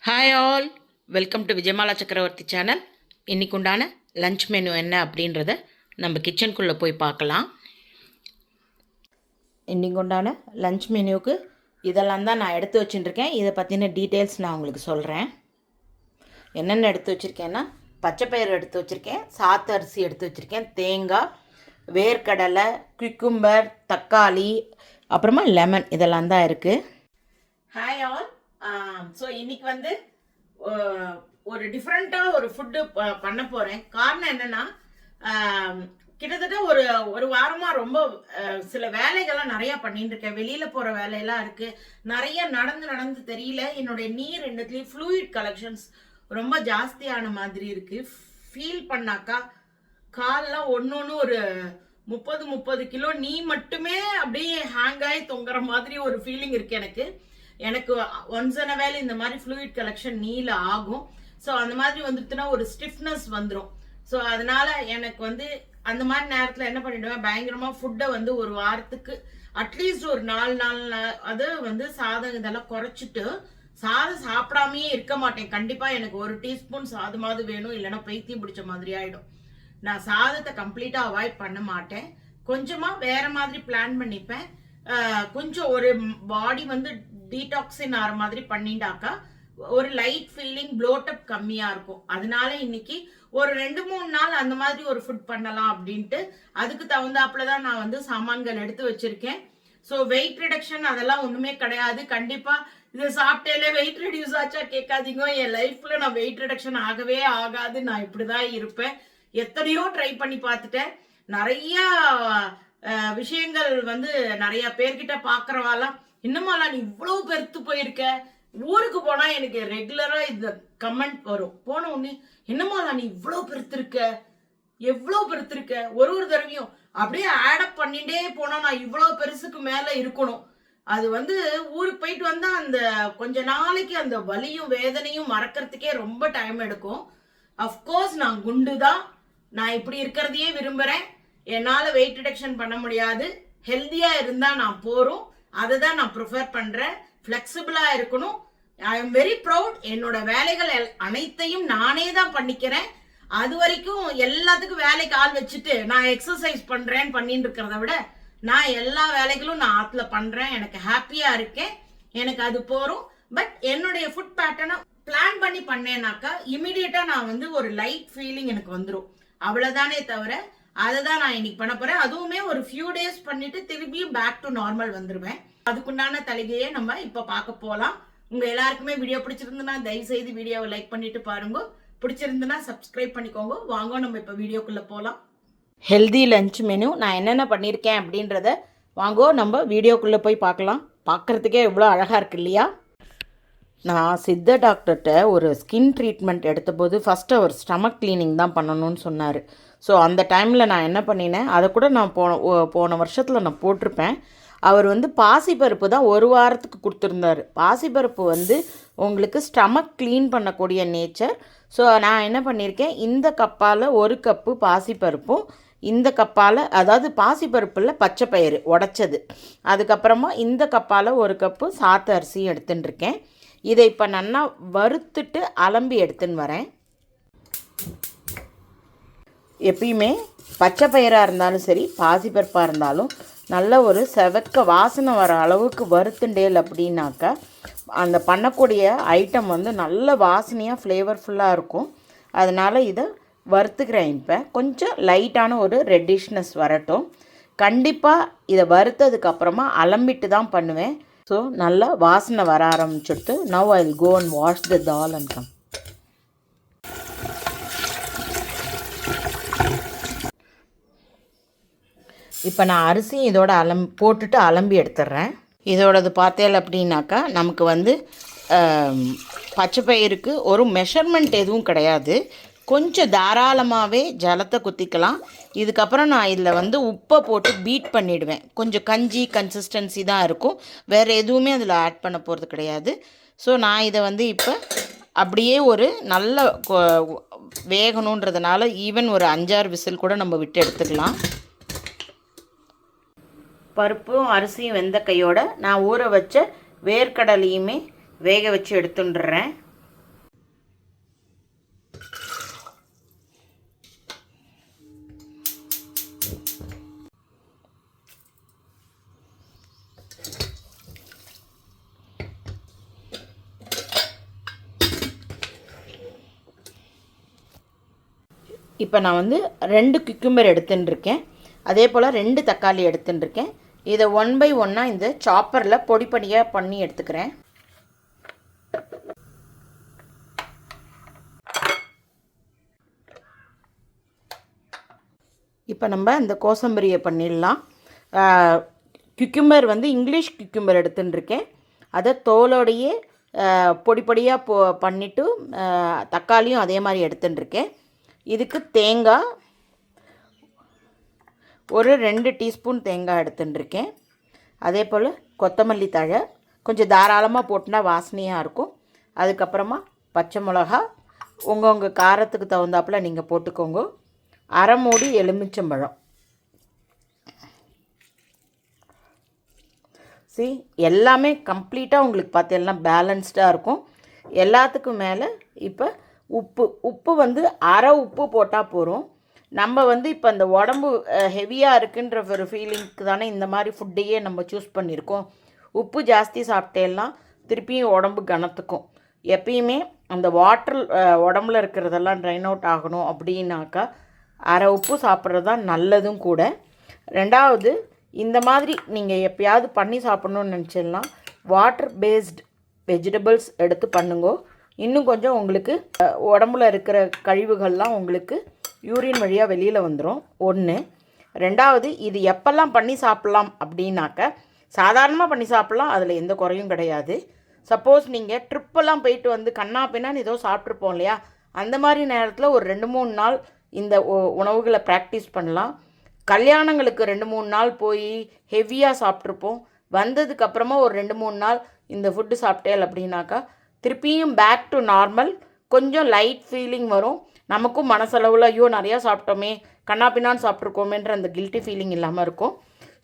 Hi all, welcome to Vijayamala சக்கரவர்த்தி channel. இன்றைக்கு உண்டான லஞ்ச் மெனு என்ன அப்படின்றத நம்ம கிச்சனுக்குள்ளே போய் பார்க்கலாம். இன்றைக்கு உண்டான லஞ்ச் மெனுவுக்கு இதெல்லாம் தான் நான் எடுத்து வச்சுட்டுருக்கேன். இதை பற்றின டீட்டெயில்ஸ் நான் உங்களுக்கு சொல்கிறேன். என்னென்ன எடுத்து வச்சுருக்கேன்னா, பச்சைப்பயிறு எடுத்து வச்சுருக்கேன், சாத்து அரிசி எடுத்து வச்சுருக்கேன், தேங்காய், வேர்க்கடலை, குக்கும்பர், தக்காளி, அப்புறமா லெமன், இதெல்லாம் தான் இருக்குது. Hi all. ஸோ இன்றைக்கி வந்து ஒரு டிஃப்ரெண்ட்டாக ஒரு ஃபுட்டு பண்ண போகிறேன். காரணம் என்னென்னா, கிட்டத்தட்ட ஒரு வாரமாக ரொம்ப சில வேலைகள்லாம் நிறையா பண்ணிட்டு இருக்கேன். வெளியில் போகிற வேலையெல்லாம் இருக்குது. நிறைய நடந்து தெரியல. என்னுடைய நீர் ரெண்டுத்துலேயும் ஃப்ளூயிட் கலெக்ஷன்ஸ் ரொம்ப ஜாஸ்தியான மாதிரி இருக்குது. ஃபீல் பண்ணாக்கா காலெலாம் ஒன்று ஒரு 30 கிலோ நீ மட்டுமே அப்படியே ஹேங் ஆகி தொங்குற மாதிரி ஒரு ஃபீலிங் இருக்குது. எனக்கு ஒன்ஸ் அ வேலை இந்த மாதிரி ஃப்ளூயிட் கலெக்ஷன் நீல ஆகும். ஸோ அந்த மாதிரி வந்துட்டுனா ஒரு ஸ்டிஃப்னஸ் வந்துடும். ஸோ அதனால எனக்கு வந்து அந்த மாதிரி நேரத்தில் என்ன பண்ணிடுவேன், பயங்கரமாக ஃபுட்டை வந்து ஒரு வாரத்துக்கு அட்லீஸ்ட் ஒரு 4 நாள் அது வந்து சாதம் இதெல்லாம் குறைச்சிட்டு சாதம் சாப்பிடாமையே இருக்க மாட்டேன். கண்டிப்பாக எனக்கு 1 டீஸ்பூன் சாதமாவது வேணும், இல்லைன்னா பைத்தியம் பிடிச்ச மாதிரி ஆகிடும். நான் சாதத்தை கம்ப்ளீட்டாக அவாய்ட் பண்ண மாட்டேன். கொஞ்சமாக வேற மாதிரி பிளான் பண்ணிப்பேன். கொஞ்சம் ஒரு பாடி வந்து டீடாக்சின் ஆகிற மாதிரி பண்ணிட்டாக்கா ஒரு லைட் ஃபீலிங், ப்ளோட்டப் கம்மியா இருக்கும். அதனால இன்னைக்கு ஒரு 2-3 நாள் அந்த மாதிரி ஒரு ஃபுட் பண்ணலாம் அப்படின்ட்டு அதுக்கு தகுந்தாப்புலதான் நான் வந்து சாமான்கள் எடுத்து வச்சிருக்கேன். ஸோ வெயிட் ரிடக்ஷன் அதெல்லாம் ஒண்ணுமே கிடையாது. கண்டிப்பா இதை சாப்பிட்டேலே வெயிட் ரெடியூஸ் ஆச்சா கேட்காதீங்க. என் லைஃப்ல நான் வெயிட் ரிடக்ஷன் ஆகவே ஆகாது. நான் இப்படிதான் இருப்பேன். எத்தனையோ ட்ரை பண்ணி பார்த்துட்டேன். நிறைய விஷயங்கள் வந்து நிறைய பேர்கிட்ட பாக்குறவாலாம், இன்னமாலாம் நீ இவ்வளவு பெருத்து போயிருக்க. ஊருக்கு போனா எனக்கு ரெகுலரா இந்த கமெண்ட் வரும். போன உடனே என்னமாலாம் நீ இவ்வளவு பெருத்திருக்க, எவ்வளவு பெருத்திருக்க. ஒரு தடவையும் அப்படியே ஆடப் பண்ணிட்டே போனா நான் இவ்வளவு பெருசுக்கு மேல இருக்கணும். அது வந்து ஊருக்கு போயிட்டு வந்தா அந்த கொஞ்ச நாளைக்கு அந்த வலியும் வேதனையும் மறக்கிறதுக்கே ரொம்ப டைம் எடுக்கும். அஃப்கோர்ஸ் நான் குண்டுதான். நான் இப்படி இருக்கிறதையே விரும்புறேன். என்னால வெயிட் ரிடக்ஷன் பண்ண முடியாது. ஹெல்தியா இருந்தா நான் போறோம். அதை தான் நான் ப்ரிஃபர் பண்றேன். ஃபிளெக்சிபிளா இருக்கணும். I am very proud. என்னோட வேலைகள் அனைத்தையும் நானே தான் பண்ணிக்கிறேன். அது வரைக்கும் எல்லாத்துக்கும் வேலைக்கு ஆள் வச்சுட்டு நான் எக்ஸசைஸ் பண்றேன்னு பண்ணிட்டு இருக்கிறத விட நான் எல்லா வேலைகளும் நான் ஆத்துல பண்றேன். எனக்கு ஹாப்பியா இருக்கேன். எனக்கு அது போறோம். பட் என்னுடைய ஃபுட் பேட்டர்னை பிளான் பண்ணி பண்ணேனாக்கா இமிடியேட்டா நான் வந்து ஒரு லைட் ஃபீலிங் எனக்கு வந்துடும். அவ்வளவுதானே தவிர அதை தான் நான் இன்னைக்கு பண்ண போறேன். அதுவுமே ஒரு ஃபியூ டேஸ் பண்ணிட்டு திரும்பியும் பேக் டு நார்மல் வந்துருவேன். அதுக்குண்டான தலிகையை நம்ம இப்ப பார்க்க போலாம். உங்க எல்லாருக்குமே வீடியோ பிடிச்சிருந்துன்னா தயவு செய்து வீடியோவை லைக் பண்ணிட்டு பாருங்க. பிடிச்சிருந்துன்னா சப்ஸ்கிரைப் பண்ணிக்கோங்க. வாங்க நம்ம இப்ப வீடியோக்குள்ள போலாம். ஹெல்தி லஞ்ச் மெனு நான் என்னென்ன பண்ணியிருக்கேன் அப்படின்றத வாங்கோ நம்ம வீடியோக்குள்ள போய் பார்க்கலாம். பார்க்கறதுக்கே எவ்வளோ அழகா இருக்கு இல்லையா? நான் சித்த டாக்டர்கிட்ட ஒரு ஸ்கின் ட்ரீட்மெண்ட் எடுத்தபோது ஃபஸ்ட்டு அவர் ஸ்டமக் கிளீனிங் தான் பண்ணணும்னு சொன்னார். ஸோ அந்த டைமில் நான் என்ன பண்ணினேன், அதை கூட நான் போன வருஷத்தில் நான் போட்டிருப்பேன். அவர் வந்து பாசிப்பருப்பு தான் 1 வாரத்துக்கு கொடுத்துருந்தார். பாசிப்பருப்பு வந்து உங்களுக்கு ஸ்டமக் க்ளீன் பண்ணக்கூடிய நேச்சர். ஸோ நான் என்ன பண்ணியிருக்கேன், இந்த கப்பால் 1 கப்பு பாசிப்பருப்பும், இந்த கப்பால் அதாவது பாசிப்பருப்பில் பச்சை பயிறு உடைச்சது, அதுக்கப்புறமா இந்த கப்பால் 1 கப்பு சாத்து அரிசியும் எடுத்துன்னு இருக்கேன். இதை இப்போ நல்லா வறுத்துட்டு அலம்பி எடுத்துன்னு வரேன். எப்பயுமே பச்சை பயிராக இருந்தாலும் சரி, பாசிப்பருப்பாக இருந்தாலும் நல்ல ஒரு செவக்க வாசனை வர அளவுக்கு வறுத்துண்டேல் அப்படின்னாக்கா அந்த பண்ணக்கூடிய ஐட்டம் வந்து நல்ல வாசனையாக ஃப்ளேவர்ஃபுல்லாக இருக்கும். அதனால் இதை வறுத்துக்கிறேன். இப்போ கொஞ்சம் லைட்டான ஒரு ரெட்டிஷ்னஸ் வரட்டும். கண்டிப்பாக இதை வறுத்ததுக்கப்புறமா அலம்பிட்டு தான் பண்ணுவேன். ஸோ நல்லா வாசனை வர ஆரம்பிச்சுட்டு now I will go and wash the dal and come. இப்போ நான் அரிசியும் இதோட போட்டுட்டு அலம்பி எடுத்துடுறேன். இதோடது பார்த்தேன் அப்படின்னாக்கா நமக்கு வந்து பச்சைப்பயிருக்கு ஒரு மெஷர்மெண்ட் எதுவும் கிடையாது. கொஞ்சம் தாராளமாகவே ஜலத்தை குத்திக்கலாம். இதுக்கப்புறம் நான் இதில் வந்து உப்பை போட்டு பீட் பண்ணிவிடுவேன். கொஞ்சம் கஞ்சி கன்சிஸ்டன்சி தான் இருக்கும். வேறு எதுவுமே அதில் ஆட் பண்ண போகிறது கிடையாது. ஸோ நான் இதை வந்து இப்போ அப்படியே ஒரு நல்ல வேகணுன்றதுனால ஈவன் ஒரு 5-6 விசில் கூட நம்ம விட்டு எடுத்துக்கலாம். பருப்பும் அரிசியும் வெந்த கையோட நான் ஊற வச்ச வேர்க்கடலையுமே வேக வச்சு எடுத்துட்டுறேன். இப்போ நான் வந்து 2 குக்கும்பர் எடுத்துட்டுருக்கேன், அதே போல் 2 தக்காளி எடுத்துட்டுருக்கேன். இதை 1 பை 1 இந்த சாப்பரில் பொடி பொடியாக பண்ணி எடுத்துக்கிறேன். இப்போ நம்ம இந்த கோசம்பரியை பண்ணிடலாம். குக்கும்பர் வந்து இங்கிலீஷ் குக்கும்பர் எடுத்துட்டுருக்கேன், அதை தோலோடையே பொடி பொடியாக பண்ணிவிட்டு தக்காளியும் அதே மாதிரி எடுத்துட்டுருக்கேன். இதுக்கு தேங்காய் ஒரு 2 டீஸ்பூன் தேங்காய் எடுத்துட்டுருக்கேன். அதே போல் கொத்தமல்லி தழை கொஞ்சம் தாராளமாக போட்டுனா வாசனையாக இருக்கும். அதுக்கப்புறமா பச்சை மிளகா உங்கள் காரத்துக்கு தகுந்தாப்பில் நீங்கள் போட்டுக்கோங்க. அரை மூடி எலுமிச்சம்பழம். எல்லாமே கம்ப்ளீட்டாக உங்களுக்கு பார்த்தீங்கன்னா பேலன்ஸ்டாக இருக்கும். எல்லாத்துக்கும் மேலே இப்போ உப்பு வந்து அரை உப்பு போட்டால் போகிறோம். நம்ம வந்து இப்போ அந்த உடம்பு ஹெவியாக இருக்குன்ற ஒரு ஃபீலிங்க்கு தானே இந்த மாதிரி ஃபுட்டையே நம்ம சூஸ் பண்ணியிருக்கோம். உப்பு ஜாஸ்தி சாப்பிட்டேன்னா திருப்பியும் உடம்பு கனத்துக்கும். எப்பயுமே அந்த வாட்டர் உடம்புல இருக்கிறதெல்லாம் ட்ரைன் அவுட் ஆகணும் அப்படின்னாக்கா அரை உப்பு சாப்பிட்றது தான் நல்லதும் கூட. ரெண்டாவது, இந்த மாதிரி நீங்கள் எப்பயாவது பண்ணி சாப்பிட்ணுன்னு நினச்சிடனா வாட்டர் பேஸ்ட் வெஜிடபிள்ஸ் எடுத்து பண்ணுங்க. இன்னும் கொஞ்சம் உங்களுக்கு உடம்புல இருக்கிற கழிவுகள்லாம் உங்களுக்கு யூரின் வழியாக வெளியில் வந்துடும். ஒன்று. ரெண்டாவது, இது எப்பெல்லாம் பண்ணி சாப்பிட்லாம் அப்படின்னாக்க சாதாரணமாக பண்ணி சாப்பிட்லாம், அதில் எந்த குறையும் கிடையாது. சப்போஸ் நீங்கள் ட்ரிப்பெல்லாம் போயிட்டு வந்து கண்ணா பின்னான்னு ஏதோ சாப்பிட்ருப்போம் இல்லையா, அந்த மாதிரி நேரத்தில் ஒரு 2-3 நாள் இந்த உணவுகளை ப்ராக்டிஸ் பண்ணலாம். கல்யாணங்களுக்கு 2-3 நாள் போய் ஹெவியாக சாப்பிட்ருப்போம், வந்ததுக்கப்புறமா ஒரு 2-3 நாள் இந்த ஃபுட்டு சாப்பிட்டேல் அப்படின்னாக்கா திருப்பியும் பேக் டு நார்மல். கொஞ்சம் லைட் ஃபீலிங் வரும். நமக்கும் மனசளவில் ஐயோ நிறையா சாப்பிட்டோமே, கண்ணா பின்னான்னு சாப்பிட்ருக்கோமேன்ற அந்த கில்ட்டி ஃபீலிங் இல்லாமல் இருக்கும்.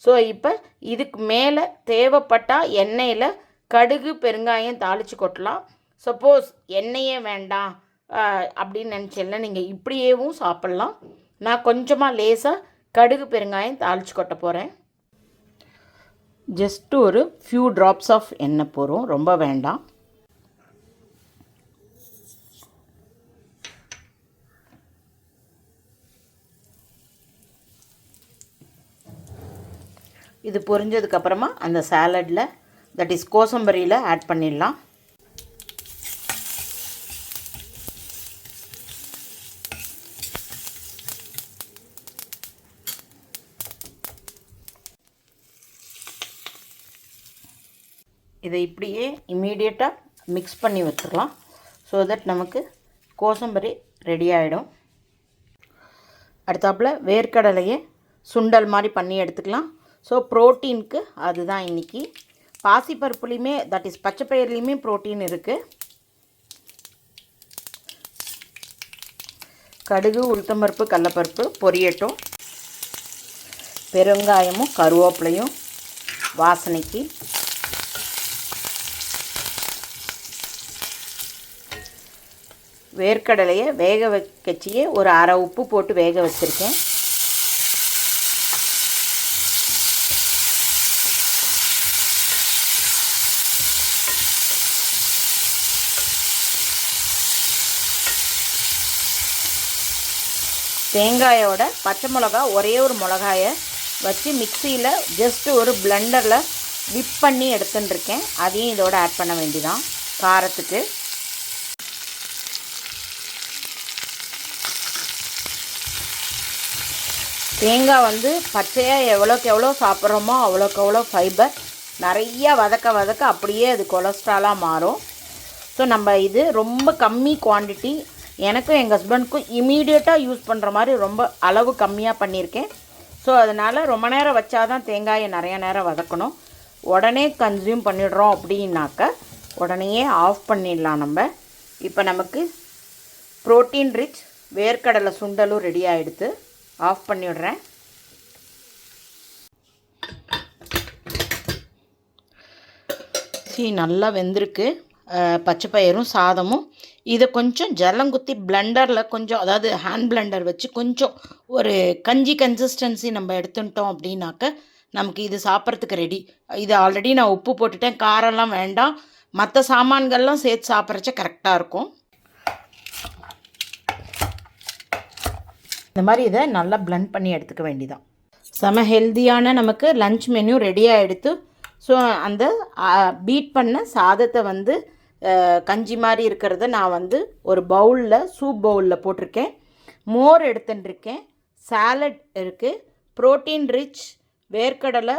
ஸோ இப்போ இதுக்கு மேலே தேவைப்பட்டால் எண்ணெயில் கடுகு பெருங்காயம் தாளித்து கொட்டலாம். சப்போஸ் எண்ணெயே வேண்டாம் அப்படின்னு நினச்சேன்னா நீங்கள் இப்படியேவும் சாப்பிட்லாம். நான் கொஞ்சமாக லேசாக கடுகு பெருங்காயம் தாளித்து கொட்ட போகிறேன். ஜஸ்ட்டு ஒரு ஃபியூ ட்ராப்ஸ் ஆஃப் எண்ணெய் போகிறோம், ரொம்ப வேண்டாம். இது பொரிஞ்சதுக்கப்புறமா அந்த சாலடில் தட் இஸ் கோசம்பரியில் ஆட் பண்ணிடலாம். இதை இப்படியே இம்மீடியட்டாக மிக்ஸ் பண்ணி வச்சுக்கலாம். ஸோ தட் நமக்கு கோசம்பரி ரெடி ஆகிடும். அடுத்தாப்பில் வேர்க்கடலையை சுண்டல் மாதிரி பண்ணி எடுத்துக்கலாம். ஸோ ப்ரோட்டீனுக்கு அதுதான் இன்றைக்கி. பாசிப்பருப்புலேயுமே தட் இஸ் பச்சைப்பயிர்லேயுமே ப்ரோட்டீன் இருக்குது. கடுகு உளுத்தம்பருப்பு கடலப்பருப்பு பொரியட்டும். பெருங்காயமும் கருவேப்பிலையும் வாசனைக்கு. வேர்க்கடலையை வேக வச்சியே ஒரு அரை உப்பு போட்டு வேக வச்சுருக்கேன். தேங்காயோட பச்சை மிளகா ஒரே ஒரு மிளகாயை வச்சு மிக்சியில் ஜஸ்ட்டு ஒரு பிளெண்டரில் விப் பண்ணி எடுத்துட்டுருக்கேன். அதையும் இதோட ஆட் பண்ண வேண்டியதான் காரத்துக்கு. தேங்காய் வந்து பச்சையாக எவ்வளோக்கு எவ்வளோ சாப்பிட்றோமோ அவ்வளோக்கு எவ்வளோ ஃபைபர். நிறையா வதக்க வதக்க அப்படியே அது கொலஸ்ட்ராலாக மாறும். ஸோ நம்ம இது ரொம்ப கம்மி குவான்டிட்டி, எனக்கும் எங்கள் ஹஸ்பண்டுக்கும் இமீடியட்டாக யூஸ் பண்ணுற மாதிரி ரொம்ப அளவு கம்மியாக பண்ணியிருக்கேன். ஸோ அதனால் ரொம்ப நேரம் வச்சாதான் தேங்காயை நிறையா நேரம் வதக்கணும். உடனே கன்சியூம் பண்ணிடுறோம் அப்படின்னாக்க உடனேயே ஆஃப் பண்ணிடலாம் நம்ம. இப்போ நமக்கு ப்ரோட்டீன் ரிச் வேர்க்கடலை சுண்டலும் ரெடி ஆகிடுது. ஆஃப் பண்ணிவிடுறேன். நல்லா வெந்திருக்கு பச்சைப்பயிரும் சாதமும். இதை கொஞ்சம் ஜலங்குத்தி பிளெண்டரில் கொஞ்சம், அதாவது ஹேண்ட் பிளெண்டர் வச்சு கொஞ்சம் ஒரு கஞ்சி கன்சிஸ்டன்சி நம்ம எடுத்துட்டோம் அப்படின்னாக்க நமக்கு இது சாப்பிட்றதுக்கு ரெடி. இது ஆல்ரெடி நான் உப்பு போட்டுட்டேன், காரம்லாம் வேண்டாம். மற்ற சாமான்கள்லாம் சேர்த்து சாப்பிட்றச்ச கரெக்டாக இருக்கும். இந்த மாதிரி இதை நல்லா பிளெண்ட் பண்ணி எடுத்துக்க வேண்டியதான். செம ஹெல்த்தியான நமக்கு லன்ச் மெனு ரெடியாக எடுத்து. ஸோ அந்த பீட் பண்ண சாதத்தை வந்து கஞ்சி மாதிரி இருக்கிறத நான் வந்து ஒரு பவுலில் சூப் பவுலில் போட்டிருக்கேன். மோர் எடுத்துட்டுருக்கேன். சாலட் இருக்குது. ப்ரோட்டீன் ரிச் வேர்க்கடலை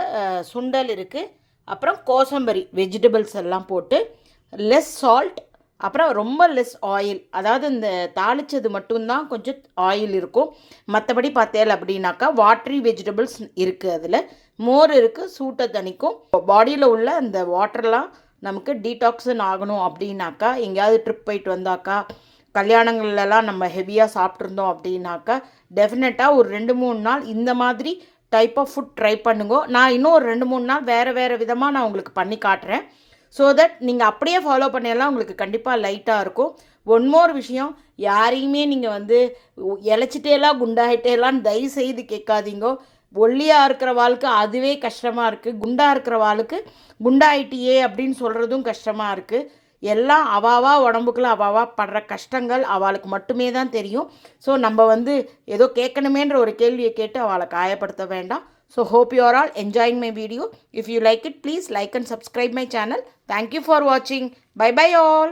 சுண்டல் இருக்குது. அப்புறம் கோசம்பரி வெஜிடபிள்ஸ் எல்லாம் போட்டு லெஸ் சால்ட், அப்புறம் ரொம்ப லெஸ் ஆயில். அதாவது இந்த தாளித்தது மட்டும்தான் கொஞ்சம் ஆயில் இருக்கும். மற்றபடி பார்த்தேன் அப்படின்னாக்கா வாட்ரி வெஜிடபிள்ஸ் இருக்குது. அதில் மோர் இருக்குது, சூட்டை தணிக்கும். பாடியில் உள்ள அந்த வாட்டர்லாம் நமக்கு டீடாக்ஸன் ஆகணும் அப்படின்னாக்கா, எங்கேயாவது ட்ரிப் போயிட்டு வந்தாக்கா, கல்யாணங்கள்லாம் நம்ம ஹெவியாக சாப்பிட்ருந்தோம் அப்படின்னாக்கா டெஃபினட்டாக ஒரு 2-3 நாள் இந்த மாதிரி டைப் ஆஃப் ஃபுட் ட்ரை பண்ணுங்க. நான் இன்னும் ஒரு 2-3 நாள் வேறு விதமாக நான் உங்களுக்கு பண்ணி காட்டுறேன். ஸோ தட் நீங்கள் அப்படியே ஃபாலோ பண்ணியெல்லாம் உங்களுக்கு கண்டிப்பாக லைட்டாக இருக்கும். ஒன் மோர் விஷயம், யாரையுமே நீங்கள் வந்து இழைச்சிட்டேலாம் குண்டாயிட்டேலான்னு தயவு செய்து கேட்காதீங்க. ஒல்லியாக இருக்கிற வாழ்க்கை அதுவே கஷ்டமாக இருக்குது. குண்டாக இருக்கிற வாழ்க்கை குண்டாயிட்டியே அப்படின்னு சொல்கிறதும் கஷ்டமாக இருக்குது. எல்லாம் அவாவா உடம்புக்குள்ள அவாவா படுற கஷ்டங்கள் அவளுக்கு மட்டுமே தான் தெரியும். ஸோ நம்ம வந்து ஏதோ கேட்கணுமேன்ற ஒரு கேள்வியை கேட்டு அவளை காயப்படுத்த வேண்டாம். So hope you are all enjoying my video. If you like it, please like and subscribe my channel. Thank you for watching. Bye bye all.